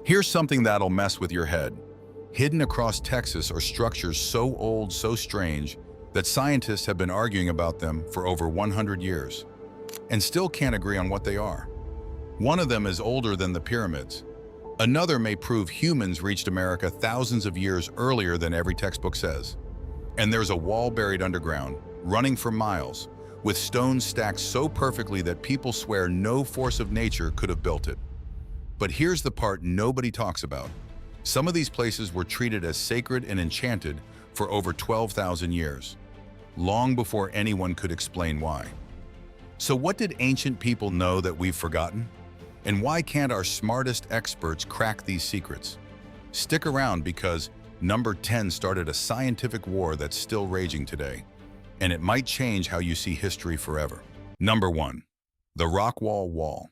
Here's something that'll mess with your head. Hidden across Texas are structures so old, so strange, that scientists have been arguing about them for over 100 years, and still can't agree on what they are. One of them is older than the pyramids. Another may prove humans reached America thousands of years earlier than every textbook says. And there's a wall buried underground, running for miles, with stones stacked so perfectly that people swear no force of nature could have built it. But here's the part nobody talks about. Some of these places were treated as sacred and enchanted for over 12,000 years, long before anyone could explain why. So what did ancient people know that we've forgotten? And why can't our smartest experts crack these secrets? Stick around because number 10 started a scientific war that's still raging today, and it might change how you see history forever. Number 1. The Rockwall Wall.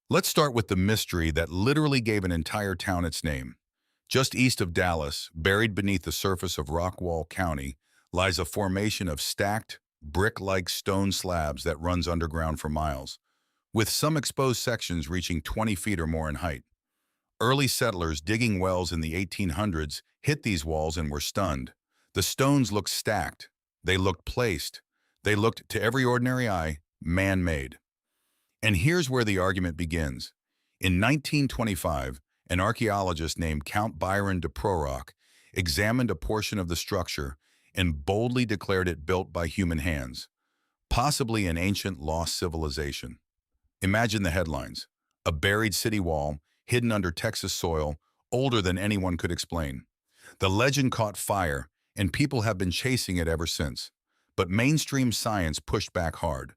Let's start with the mystery that literally gave an entire town its name. Just east of Dallas, buried beneath the surface of Rockwall County, lies a formation of stacked, brick-like stone slabs that runs underground for miles, with some exposed sections reaching 20 feet or more in height. Early settlers digging wells in the 1800s hit these walls and were stunned. The stones looked stacked. They looked placed. They looked, to every ordinary eye, man-made. And here's where the argument begins. In 1925, an archaeologist named Count Byron de Prorock examined a portion of the structure and boldly declared it built by human hands, possibly an ancient lost civilization. Imagine the headlines: a buried city wall, hidden under Texas soil, older than anyone could explain. The legend caught fire, and people have been chasing it ever since. But mainstream science pushed back hard.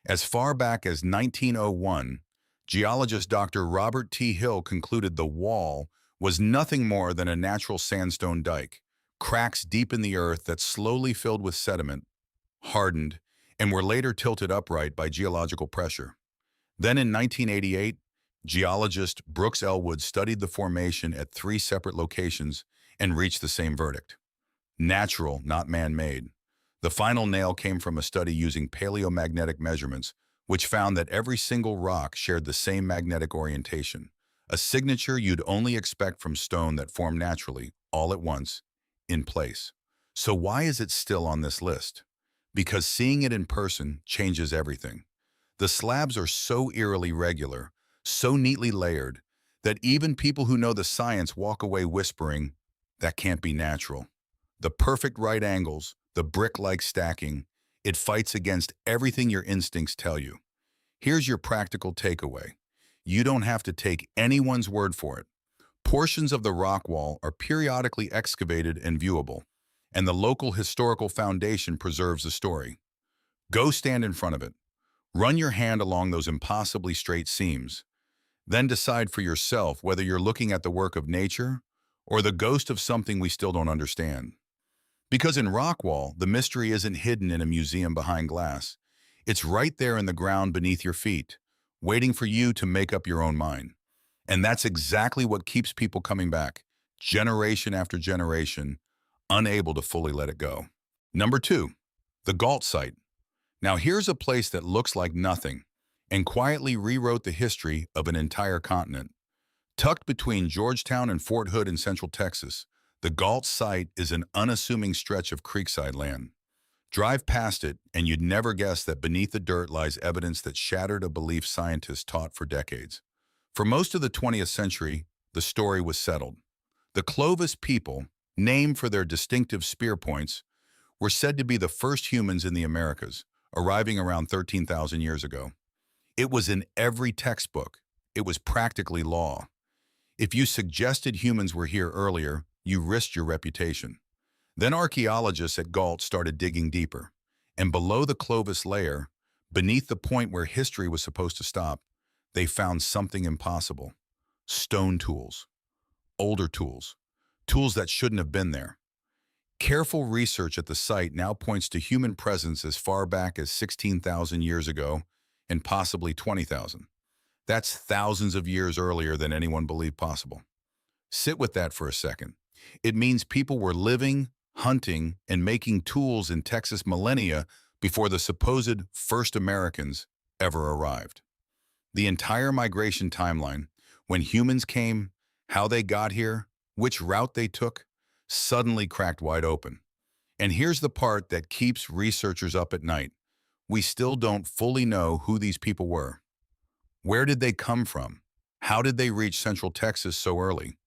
As far back as 1901, geologist Dr. Robert T. Hill concluded the wall was nothing more than a natural sandstone dike, cracks deep in the earth that slowly filled with sediment, hardened, and were later tilted upright by geological pressure. Then in 1988, geologist Brooks Elwood studied the formation at 3 separate locations and reached the same verdict: natural, not man-made. The final nail came from a study using paleomagnetic measurements, which found that every single rock shared the same magnetic orientation, a signature you'd only expect from stone that formed naturally, all at once, in place. So why is it still on this list? Because seeing it in person changes everything. The slabs are so eerily regular, so neatly layered, that even people who know the science walk away whispering, that can't be natural. The perfect right angles, the brick-like stacking, it fights against everything your instincts tell you. Here's your practical takeaway. You don't have to take anyone's word for it. Portions of the rock wall are periodically excavated and viewable, and the local historical foundation preserves the story. Go stand in front of it. Run your hand along those impossibly straight seams. Then decide for yourself whether you're looking at the work of nature or the ghost of something we still don't understand. Because in Rockwall, the mystery isn't hidden in a museum behind glass. It's right there in the ground beneath your feet, waiting for you to make up your own mind. And that's exactly what keeps people coming back, generation after generation, unable to fully let it go. Number 2, the Gault Site. Now here's a place that looks like nothing and quietly rewrote the history of an entire continent. Tucked between Georgetown and Fort Hood in central Texas, the Gault Site is an unassuming stretch of creekside land. Drive past it, and you'd never guess that beneath the dirt lies evidence that shattered a belief scientists taught for decades. For most of the 20th century, the story was settled. The Clovis people, named for their distinctive spear points, were said to be the first humans in the Americas, arriving around 13,000 years ago. It was in every textbook. It was practically law. If you suggested humans were here earlier, you risked your reputation. Then archaeologists at Gault started digging deeper, and below the Clovis layer, beneath the point where history was supposed to stop, they found something impossible: stone tools, older tools, tools that shouldn't have been there. Careful research at the site now points to human presence as far back as 16,000 years ago and possibly 20,000. That's thousands of years earlier than anyone believed possible. Sit with that for a second. It means people were living, hunting, and making tools in Texas millennia before the supposed first Americans ever arrived. The entire migration timeline, when humans came, how they got here, which route they took, suddenly cracked wide open. And here's the part that keeps researchers up at night. We still don't fully know who these people were. Where did they come from? How did they reach Central Texas so early?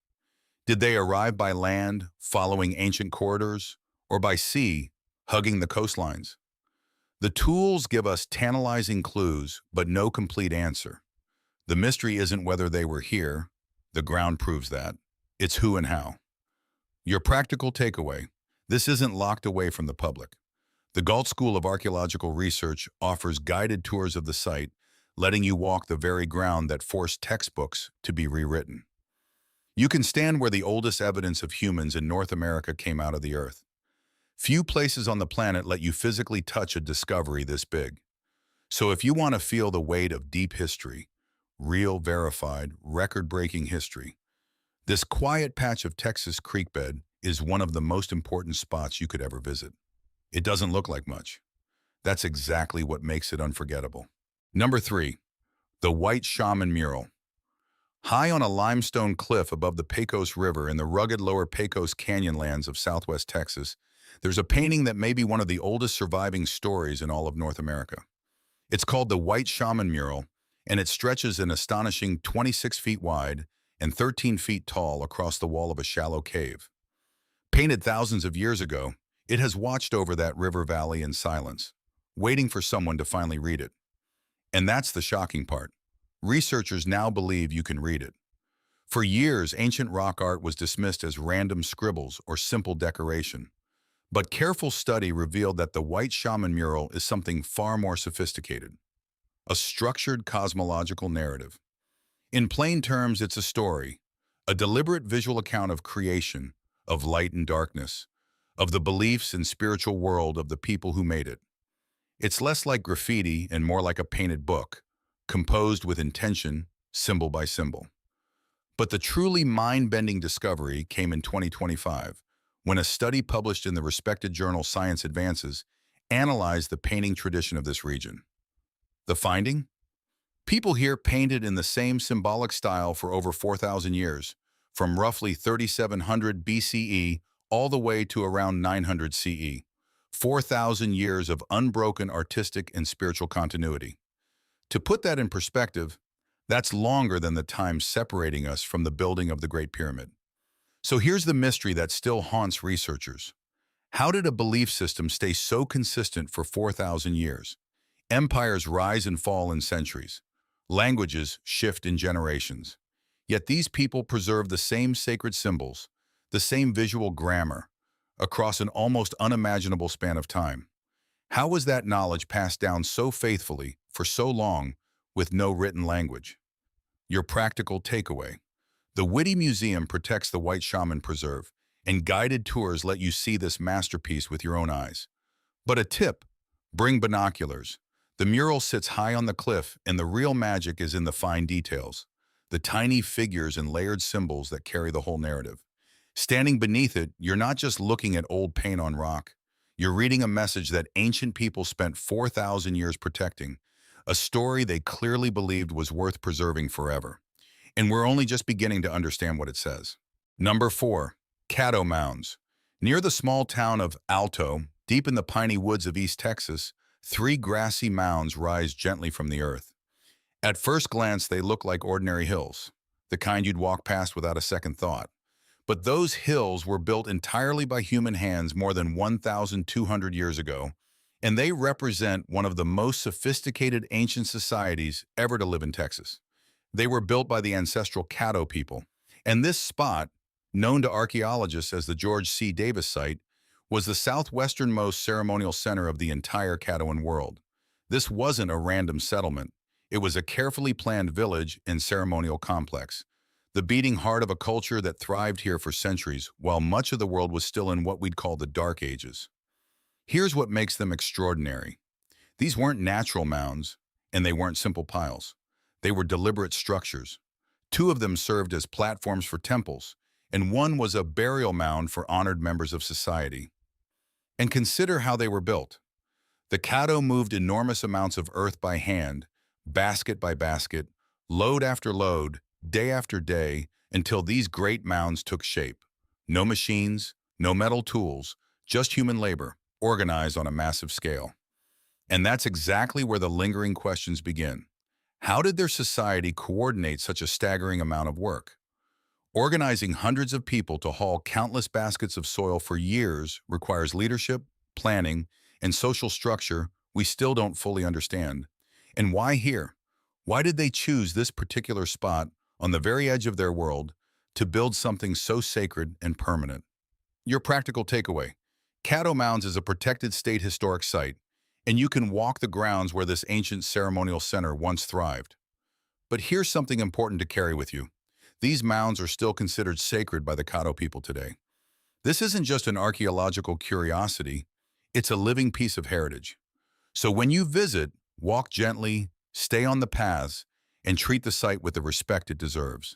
Did they arrive by land, following ancient corridors, or by sea, hugging the coastlines? The tools give us tantalizing clues, but no complete answer. The mystery isn't whether they were here, the ground proves that. It's who and how. Your practical takeaway: this isn't locked away from the public. The Gault School of Archaeological Research offers guided tours of the site, letting you walk the very ground that forced textbooks to be rewritten. You can stand where the oldest evidence of humans in North America came out of the earth. Few places on the planet let you physically touch a discovery this big. So if you want to feel the weight of deep history, real, verified, record-breaking history, this quiet patch of Texas creek bed is one of the most important spots you could ever visit. It doesn't look like much. That's exactly what makes it unforgettable. Number 3, the White Shaman Mural. High on a limestone cliff above the Pecos River in the rugged lower Pecos Canyon lands of southwest Texas, there's a painting that may be one of the oldest surviving stories in all of North America. It's called the White Shaman Mural, and it stretches an astonishing 26 feet wide and 13 feet tall across the wall of a shallow cave. Painted thousands of years ago, it has watched over that river valley in silence, waiting for someone to finally read it. And that's the shocking part. Researchers now believe you can read it. For years, ancient rock art was dismissed as random scribbles or simple decoration. But careful study revealed that the White Shaman Mural is something far more sophisticated. A structured cosmological narrative. In plain terms, it's a story, a deliberate visual account of creation, of light and darkness, of the beliefs and spiritual world of the people who made it. It's less like graffiti and more like a painted book, composed with intention, symbol by symbol. But the truly mind-bending discovery came in 2025, when a study published in the respected journal Science Advances analyzed the painting tradition of this region. The finding? People here painted in the same symbolic style for over 4,000 years, from roughly 3700 BCE all the way to around 900 CE. 4,000 years of unbroken artistic and spiritual continuity. To put that in perspective, that's longer than the time separating us from the building of the Great Pyramid. So here's the mystery that still haunts researchers. How did a belief system stay so consistent for 4,000 years? Empires rise and fall in centuries. Languages shift in generations. Yet these people preserve the same sacred symbols, the same visual grammar, across an almost unimaginable span of time. How was that knowledge passed down so faithfully for so long with no written language? Your practical takeaway. The Whitty Museum protects the White Shaman Preserve, and guided tours let you see this masterpiece with your own eyes. But a tip: bring binoculars. The mural sits high on the cliff, and the real magic is in the fine details, the tiny figures and layered symbols that carry the whole narrative. Standing beneath it, you're not just looking at old paint on rock. You're reading a message that ancient people spent 4,000 years protecting, a story they clearly believed was worth preserving forever. And we're only just beginning to understand what it says. Number 4, Caddo Mounds. Near the small town of Alto, deep in the piney woods of East Texas, 3 grassy mounds rise gently from the earth. At first glance, they look like ordinary hills, the kind you'd walk past without a second thought. But those hills were built entirely by human hands more than 1,200 years ago, and they represent one of the most sophisticated ancient societies ever to live in Texas. They were built by the ancestral Caddo people, and this spot, known to archaeologists as the George C. Davis Site, was the southwesternmost ceremonial center of the entire Caddoan world. This wasn't a random settlement. It was a carefully planned village and ceremonial complex, the beating heart of a culture that thrived here for centuries while much of the world was still in what we'd call the Dark Ages. Here's what makes them extraordinary. These weren't natural mounds, and they weren't simple piles. They were deliberate structures. 2 of them served as platforms for temples, and one was a burial mound for honored members of society. And consider how they were built. The Caddo moved enormous amounts of earth by hand, basket by basket, load after load, day after day, until these great mounds took shape. No machines, no metal tools, just human labor, organized on a massive scale. And that's exactly where the lingering questions begin. How did their society coordinate such a staggering amount of work? Organizing hundreds of people to haul countless baskets of soil for years requires leadership, planning, and social structure we still don't fully understand. And why here? Why did they choose this particular spot on the very edge of their world to build something so sacred and permanent? Your practical takeaway: Caddo Mounds is a protected state historic site, and you can walk the grounds where this ancient ceremonial center once thrived. But here's something important to carry with you. These mounds are still considered sacred by the Caddo people today. This isn't just an archaeological curiosity, it's a living piece of heritage. So when you visit, walk gently, stay on the paths, and treat the site with the respect it deserves.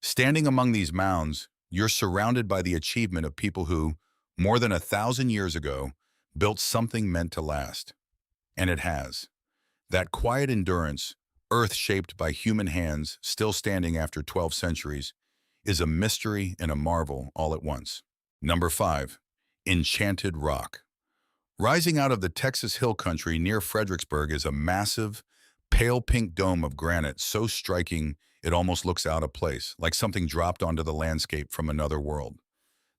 Standing among these mounds, you're surrounded by the achievement of people who, more than 1,000 years ago, built something meant to last. And it has. That quiet endurance, earth shaped by human hands, still standing after 12 centuries, is a mystery and a marvel all at once. Number 5. Enchanted Rock. Rising out of the Texas hill country near Fredericksburg is a massive, pale pink dome of granite so striking it almost looks out of place, like something dropped onto the landscape from another world.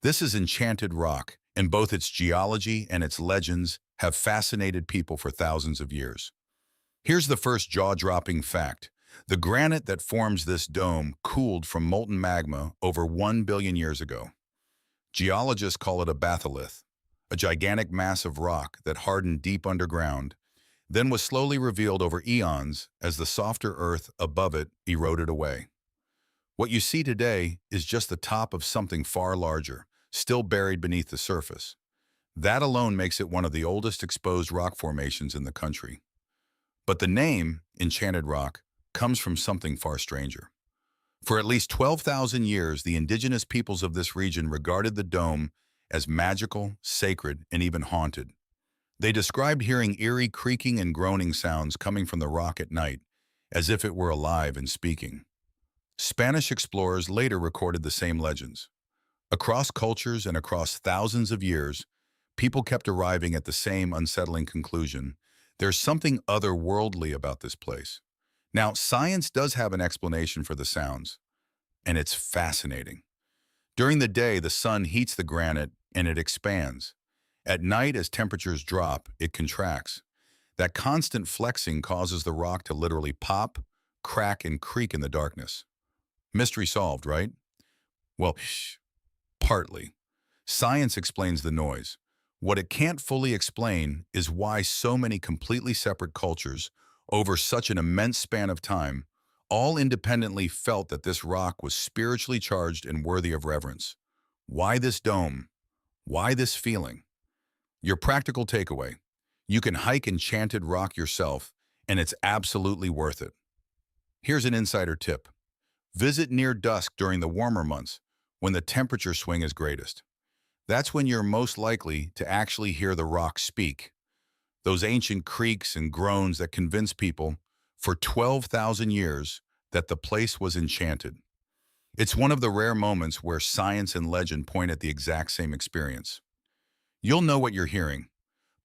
This is Enchanted Rock, and both its geology and its legends have fascinated people for thousands of years. Here's the first jaw-dropping fact. The granite that forms this dome cooled from molten magma over 1 billion years ago. Geologists call it a batholith, a gigantic mass of rock that hardened deep underground, then was slowly revealed over eons as the softer earth above it eroded away. What you see today is just the top of something far larger, still buried beneath the surface. That alone makes it one of the oldest exposed rock formations in the country. But the name, Enchanted Rock, comes from something far stranger. For at least 12,000 years, the indigenous peoples of this region regarded the dome as magical, sacred, and even haunted. They described hearing eerie creaking and groaning sounds coming from the rock at night, as if it were alive and speaking. Spanish explorers later recorded the same legends. Across cultures and across thousands of years, people kept arriving at the same unsettling conclusion: there's something otherworldly about this place. Now, science does have an explanation for the sounds, and it's fascinating. During the day, the sun heats the granite and it expands. At night, as temperatures drop, it contracts. That constant flexing causes the rock to literally pop, crack, and creak in the darkness. Mystery solved, right? Well, partly. Science explains the noise. What it can't fully explain is why so many completely separate cultures, over such an immense span of time, all independently felt that this rock was spiritually charged and worthy of reverence. Why this dome? Why this feeling? Your practical takeaway: you can hike Enchanted Rock yourself, and it's absolutely worth it. Here's an insider tip. Visit near dusk during the warmer months, when the temperature swing is greatest. That's when you're most likely to actually hear the rock speak. Those ancient creaks and groans that convince people for 12,000 years that the place was enchanted. It's one of the rare moments where science and legend point at the exact same experience. You'll know what you're hearing,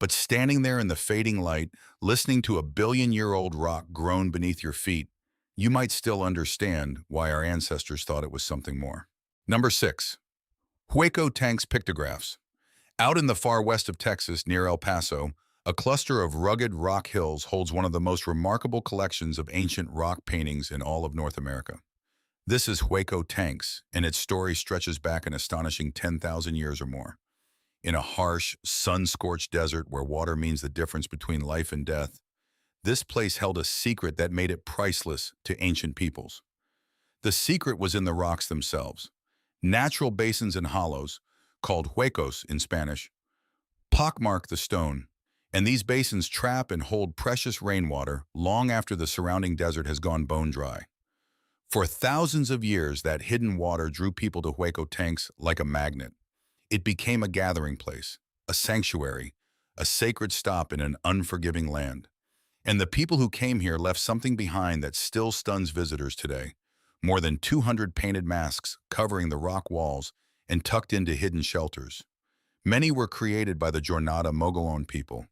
but standing there in the fading light, listening to a billion-year-old rock groan beneath your feet, you might still understand why our ancestors thought it was something more. Number 6. Hueco Tanks pictographs. Out in the far west of Texas, near El Paso, a cluster of rugged rock hills holds one of the most remarkable collections of ancient rock paintings in all of North America. This is Hueco Tanks, and its story stretches back an astonishing 10,000 years or more. In a harsh, sun-scorched desert where water means the difference between life and death, this place held a secret that made it priceless to ancient peoples. The secret was in the rocks themselves. Natural basins and hollows, called huecos in Spanish, pockmark the stone, and these basins trap and hold precious rainwater long after the surrounding desert has gone bone dry. For thousands of years, that hidden water drew people to Hueco Tanks like a magnet. It became a gathering place, a sanctuary, a sacred stop in an unforgiving land. And the people who came here left something behind that still stuns visitors today. more than 200 painted masks covering the rock walls and tucked into hidden shelters. Many were created by the Jornada Mogollon people,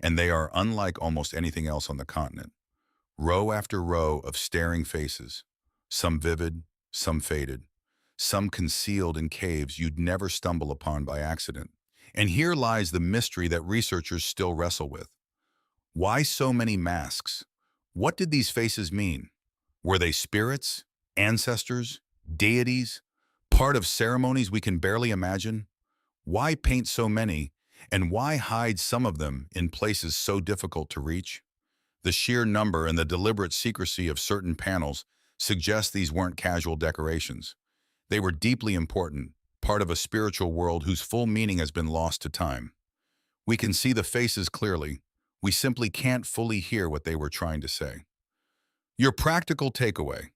and they are unlike almost anything else on the continent. Row after row of staring faces, some vivid, some faded, some concealed in caves you'd never stumble upon by accident. And here lies the mystery that researchers still wrestle with. Why so many masks? What did these faces mean? Were they spirits, ancestors, deities, part of ceremonies we can barely imagine? Why paint so many, and why hide some of them in places so difficult to reach? The sheer number and the deliberate secrecy of certain panels suggest these weren't casual decorations. They were deeply important, part of a spiritual world whose full meaning has been lost to time. We can see the faces clearly. We simply can't fully hear what they were trying to say. Your practical takeaway.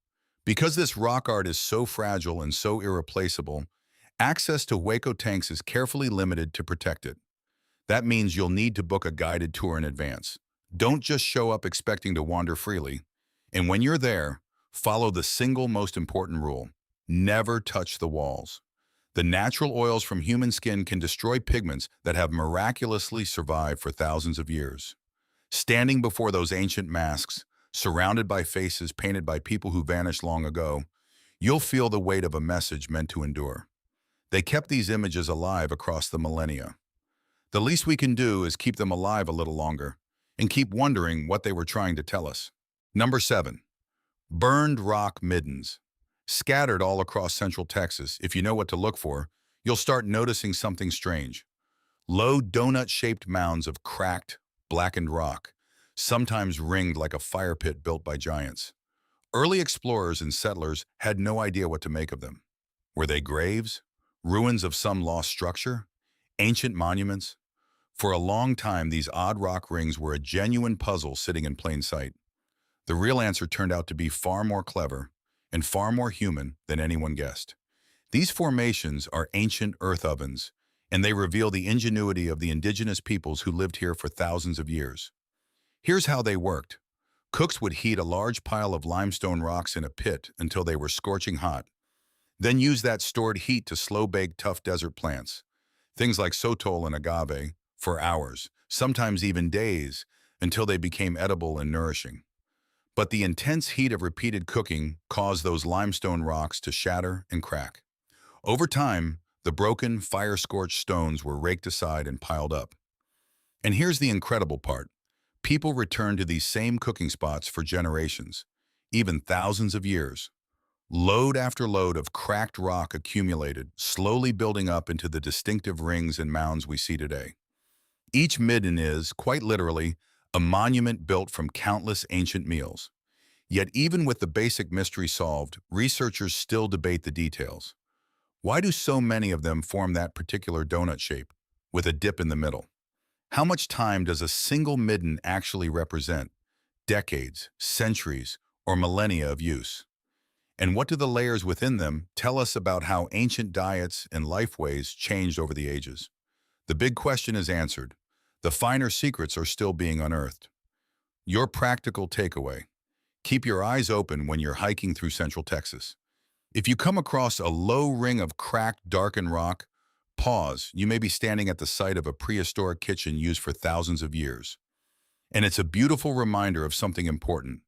Because this rock art is so fragile and so irreplaceable, access to Hueco Tanks is carefully limited to protect it. That means you'll need to book a guided tour in advance. Don't just show up expecting to wander freely. And when you're there, follow the single most important rule: never touch the walls. The natural oils from human skin can destroy pigments that have miraculously survived for thousands of years. Standing before those ancient masks, surrounded by faces painted by people who vanished long ago, you'll feel the weight of a message meant to endure. They kept these images alive across the millennia. The least we can do is keep them alive a little longer and keep wondering what they were trying to tell us. Number 7. Burned rock middens. Scattered all across central Texas, if you know what to look for, you'll start noticing something strange. Low donut-shaped mounds of cracked, blackened rock, sometimes ringed like a fire pit built by giants. Early explorers and settlers had no idea what to make of them. Were they graves? Ruins of some lost structure? Ancient monuments? For a long time, these odd rock rings were a genuine puzzle sitting in plain sight. The real answer turned out to be far more clever and far more human than anyone guessed. These formations are ancient earth ovens, and they reveal the ingenuity of the indigenous peoples who lived here for thousands of years. Here's how they worked. Cooks would heat a large pile of limestone rocks in a pit until they were scorching hot, then use that stored heat to slow-bake tough desert plants, things like sotol and agave, for hours, sometimes even days, until they became edible and nourishing. But the intense heat of repeated cooking caused those limestone rocks to shatter and crack. Over time, the broken, fire-scorched stones were raked aside and piled up. And here's the incredible part. People returned to these same cooking spots for generations, even thousands of years. Load after load of cracked rock accumulated, slowly building up into the distinctive rings and mounds we see today. Each midden is, quite literally, a monument built from countless ancient meals. Yet even with the basic mystery solved, researchers still debate the details. Why do so many of them form that particular donut shape, with a dip in the middle? How much time does a single midden actually represent? Decades, centuries, or millennia of use? And what do the layers within them tell us about how ancient diets and lifeways changed over the ages? The big question is answered. The finer secrets are still being unearthed. Your practical takeaway: keep your eyes open when you're hiking through Central Texas. If you come across a low ring of cracked, darkened rock, pause. You may be standing at the site of a prehistoric kitchen used for thousands of years. And it's a beautiful reminder of something important.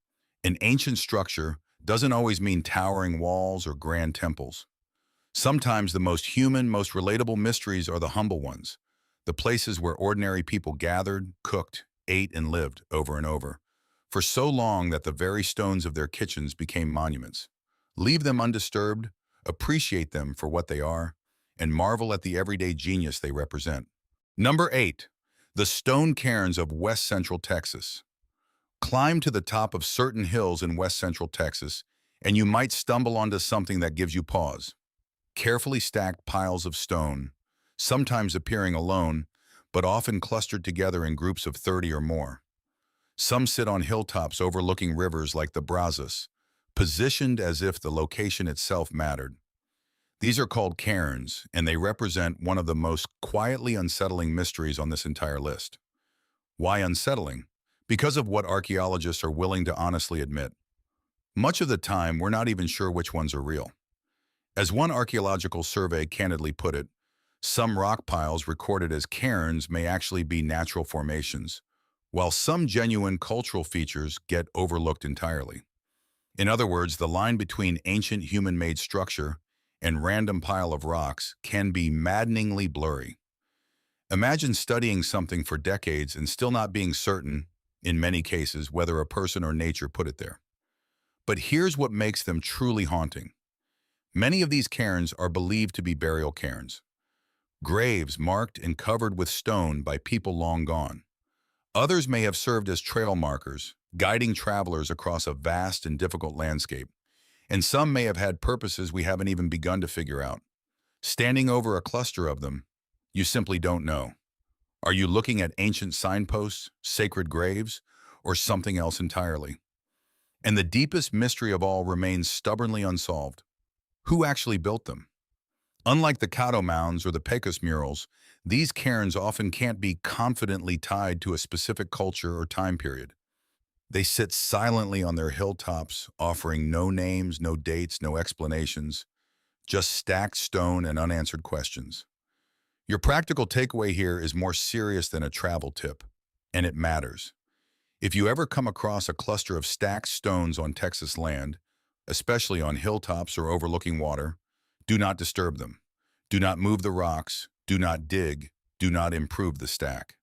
An ancient structure doesn't always mean towering walls or grand temples. Sometimes the most human, most relatable mysteries are the humble ones, the places where ordinary people gathered, cooked, ate, and lived over and over, for so long that the very stones of their kitchens became monuments. Leave them undisturbed, appreciate them for what they are, and marvel at the everyday genius they represent. Number 8. The Stone Cairns of West-Central Texas. Climb to the top of certain hills in West-Central Texas, and you might stumble onto something that gives you pause. Carefully stacked piles of stone, sometimes appearing alone, but often clustered together in groups of 30 or more. Some sit on hilltops overlooking rivers like the Brazos, positioned as if the location itself mattered. These are called cairns, and they represent one of the most quietly unsettling mysteries on this entire list. Why unsettling? Because of what archaeologists are willing to honestly admit. Much of the time, we're not even sure which ones are real. As one archaeological survey candidly put it, some rock piles recorded as cairns may actually be natural formations, while some genuine cultural features get overlooked entirely. In other words, the line between ancient human-made structure and random pile of rocks can be maddeningly blurry. Imagine studying something for decades and still not being certain, in many cases, whether a person or nature put it there. But here's what makes them truly haunting. Many of these cairns are believed to be burial cairns, graves marked and covered with stone by people long gone. Others may have served as trail markers, guiding travelers across a vast and difficult landscape. And some may have had purposes we haven't even begun to figure out. Standing over a cluster of them, you simply don't know. Are you looking at ancient signposts, sacred graves, or something else entirely? And the deepest mystery of all remains stubbornly unsolved. Who actually built them? Unlike the Caddo Mounds or the Pecos murals, these cairns often can't be confidently tied to a specific culture or time period. They sit silently on their hilltops, offering no names, no dates, no explanations, just stacked stone and unanswered questions. Your practical takeaway here is more serious than a travel tip, and it matters. If you ever come across a cluster of stacked stones on Texas land, especially on hilltops or overlooking water, do not disturb them. Do not move the rocks, do not dig, do not improve the stack.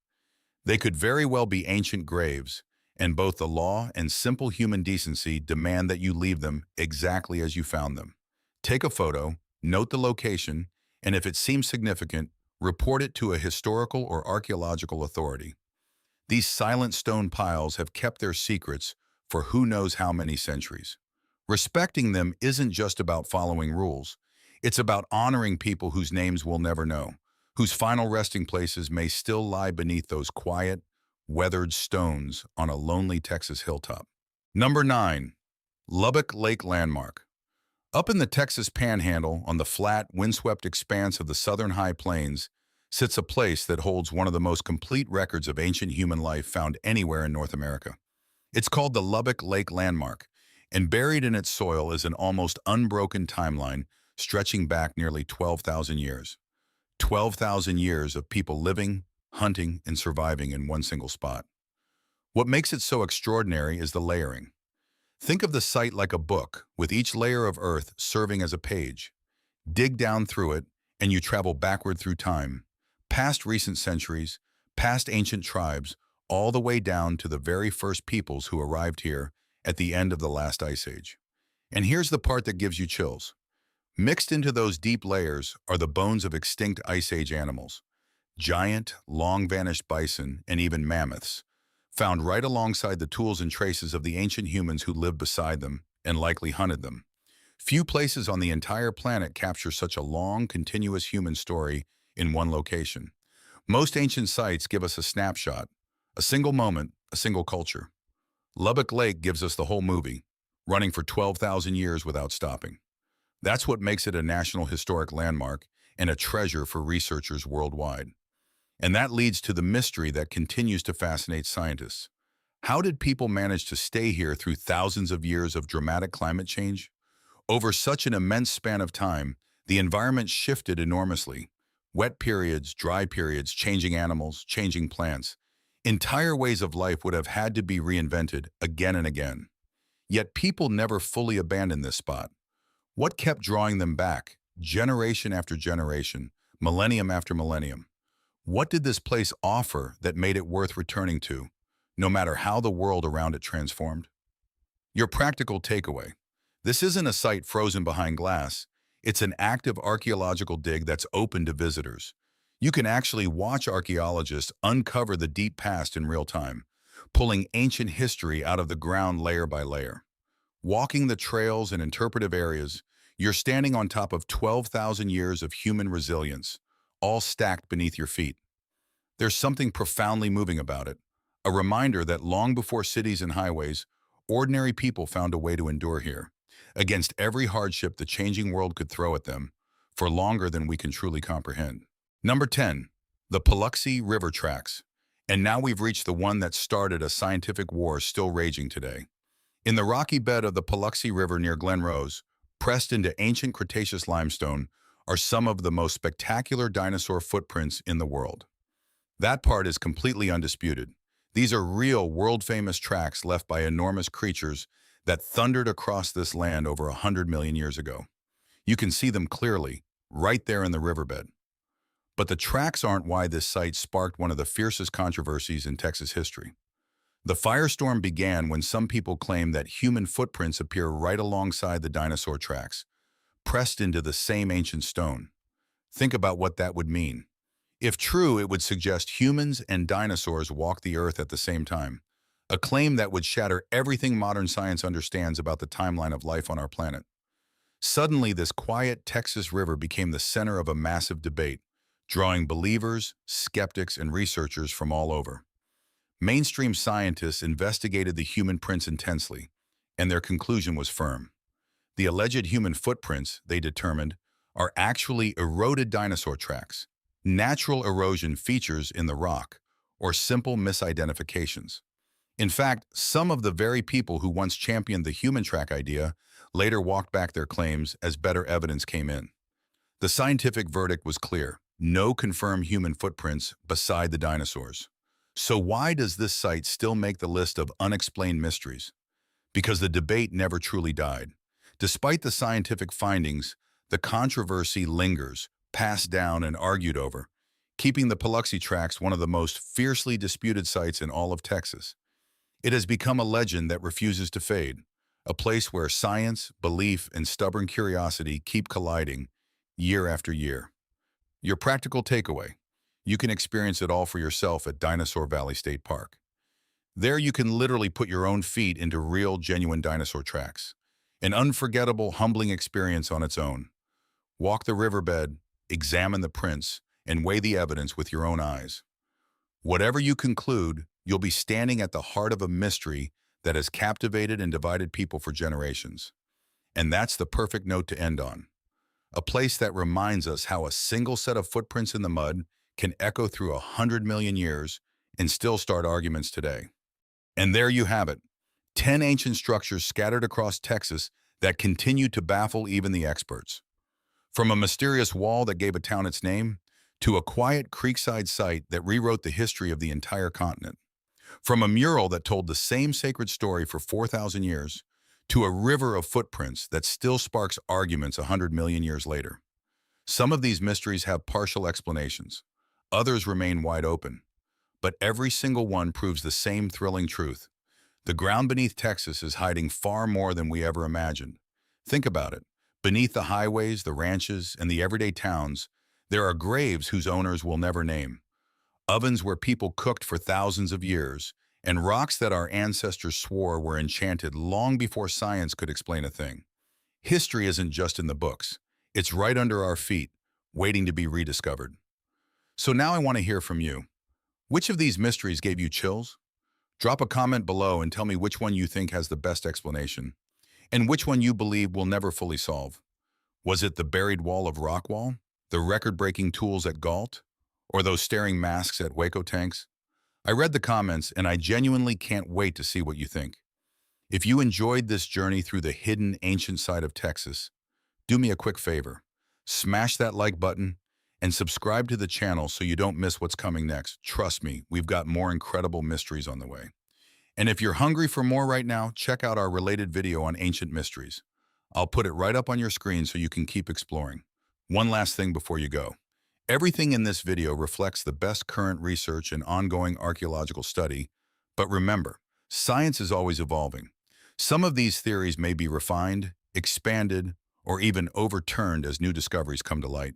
They could very well be ancient graves, and both the law and simple human decency demand that you leave them exactly as you found them. Take a photo, note the location, and if it seems significant, report it to a historical or archaeological authority. These silent stone piles have kept their secrets for who knows how many centuries. Respecting them isn't just about following rules. It's about honoring people whose names we'll never know, whose final resting places may still lie beneath those quiet, weathered stones on a lonely Texas hilltop. Number 9. Lubbock Lake Landmark. Up in the Texas Panhandle, on the flat, windswept expanse of the southern high plains, sits a place that holds one of the most complete records of ancient human life found anywhere in North America. It's called the Lubbock Lake Landmark, and buried in its soil is an almost unbroken timeline stretching back nearly 12,000 years. 12,000 years of people living, hunting, and surviving in one single spot. What makes it so extraordinary is the layering. Think of the site like a book, with each layer of earth serving as a page. Dig down through it, and you travel backward through time, past recent centuries, past ancient tribes, all the way down to the very first peoples who arrived here at the end of the last ice age. And here's the part that gives you chills. Mixed into those deep layers are the bones of extinct ice age animals, giant, long-vanished bison, and even mammoths, found right alongside the tools and traces of the ancient humans who lived beside them and likely hunted them. Few places on the entire planet capture such a long, continuous human story in one location. Most ancient sites give us a snapshot, a single moment, a single culture. Lubbock Lake gives us the whole movie, running for 12,000 years without stopping. That's what makes it a National Historic Landmark and a treasure for researchers worldwide. And that leads to the mystery that continues to fascinate scientists. How did people manage to stay here through thousands of years of dramatic climate change? Over such an immense span of time, the environment shifted enormously. Wet periods, dry periods, changing animals, changing plants. Entire ways of life would have had to be reinvented again and again. Yet people never fully abandoned this spot. What kept drawing them back, generation after generation, millennium after millennium? What did this place offer that made it worth returning to, no matter how the world around it transformed? Your practical takeaway. This isn't a site frozen behind glass. It's an active archaeological dig that's open to visitors. You can actually watch archaeologists uncover the deep past in real time, pulling ancient history out of the ground layer by layer. Walking the trails and interpretive areas, you're standing on top of 12,000 years of human resilience, all stacked beneath your feet. There's something profoundly moving about it, a reminder that long before cities and highways, ordinary people found a way to endure here, against every hardship the changing world could throw at them, for longer than we can truly comprehend. Number 10, the Paluxy River Tracks. And now we've reached the one that started a scientific war still raging today. In the rocky bed of the Paluxy River near Glen Rose, pressed into ancient Cretaceous limestone, are some of the most spectacular dinosaur footprints in the world. That part is completely undisputed. These are real, world-famous tracks left by enormous creatures that thundered across this land over 100 million years ago. You can see them clearly, right there in the riverbed. But the tracks aren't why this site sparked one of the fiercest controversies in Texas history. The firestorm began when some people claimed that human footprints appear right alongside the dinosaur tracks, pressed into the same ancient stone. Think about what that would mean. If true, it would suggest humans and dinosaurs walked the Earth at the same time, a claim that would shatter everything modern science understands about the timeline of life on our planet. Suddenly, this quiet Texas river became the center of a massive debate, drawing believers, skeptics, and researchers from all over. Mainstream scientists investigated the human prints intensely, and their conclusion was firm. The alleged human footprints, they determined, are actually eroded dinosaur tracks, natural erosion features in the rock, or simple misidentifications. In fact, some of the very people who once championed the human track idea later walked back their claims as better evidence came in. The scientific verdict was clear: no confirmed human footprints beside the dinosaurs. So why does this site still make the list of unexplained mysteries? Because the debate never truly died. Despite the scientific findings, the controversy lingers, passed down and argued over, keeping the Paluxy tracks one of the most fiercely disputed sites in all of Texas. It has become a legend that refuses to fade, a place where science, belief, and stubborn curiosity keep colliding year after year. Your practical takeaway: you can experience it all for yourself at Dinosaur Valley State Park. There you can literally put your own feet into real, genuine dinosaur tracks. An unforgettable, humbling experience on its own. Walk the riverbed, examine the prints, and weigh the evidence with your own eyes. Whatever you conclude, you'll be standing at the heart of a mystery that has captivated and divided people for generations. And that's the perfect note to end on. A place that reminds us how a single set of footprints in the mud can echo through 100 million years and still start arguments today. And there you have it, 10 ancient structures scattered across Texas that continue to baffle even the experts. From a mysterious wall that gave a town its name, to a quiet creekside site that rewrote the history of the entire continent. From a mural that told the same sacred story for 4,000 years, to a river of footprints that still sparks arguments 100 million years later. Some of these mysteries have partial explanations. Others remain wide open. But every single one proves the same thrilling truth. The ground beneath Texas is hiding far more than we ever imagined. Think about it. Beneath the highways, the ranches, and the everyday towns, there are graves whose owners will never name, ovens where people cooked for thousands of years, and rocks that our ancestors swore were enchanted long before science could explain a thing. History isn't just in the books. It's right under our feet, waiting to be rediscovered. So now I want to hear from you. Which of these mysteries gave you chills? Drop a comment below and tell me which one you think has the best explanation, and which one you believe will never fully solve. Was it the buried wall of Rockwall, the record-breaking tools at Gault, or those staring masks at Hueco Tanks? I read the comments and I genuinely can't wait to see what you think. If you enjoyed this journey through the hidden ancient side of Texas, do me a quick favor. Smash that like button and subscribe to the channel so you don't miss what's coming next. Trust me, we've got more incredible mysteries on the way. And if you're hungry for more right now, check out our related video on ancient mysteries. I'll put it right up on your screen so you can keep exploring. One last thing before you go. Everything in this video reflects the best current research and ongoing archaeological study, but remember, science is always evolving. Some of these theories may be refined, expanded, or even overturned as new discoveries come to light.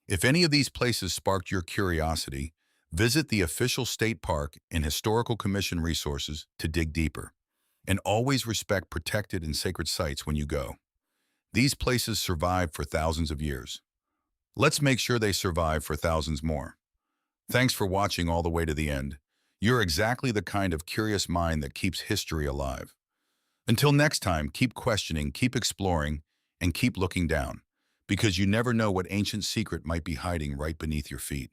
If any of these places sparked your curiosity, visit the official state park and historical commission resources to dig deeper. And always respect protected and sacred sites when you go. These places survived for thousands of years. Let's make sure they survive for thousands more. Thanks for watching all the way to the end. You're exactly the kind of curious mind that keeps history alive. Until next time, keep questioning, keep exploring, and keep looking down, because you never know what ancient secret might be hiding right beneath your feet.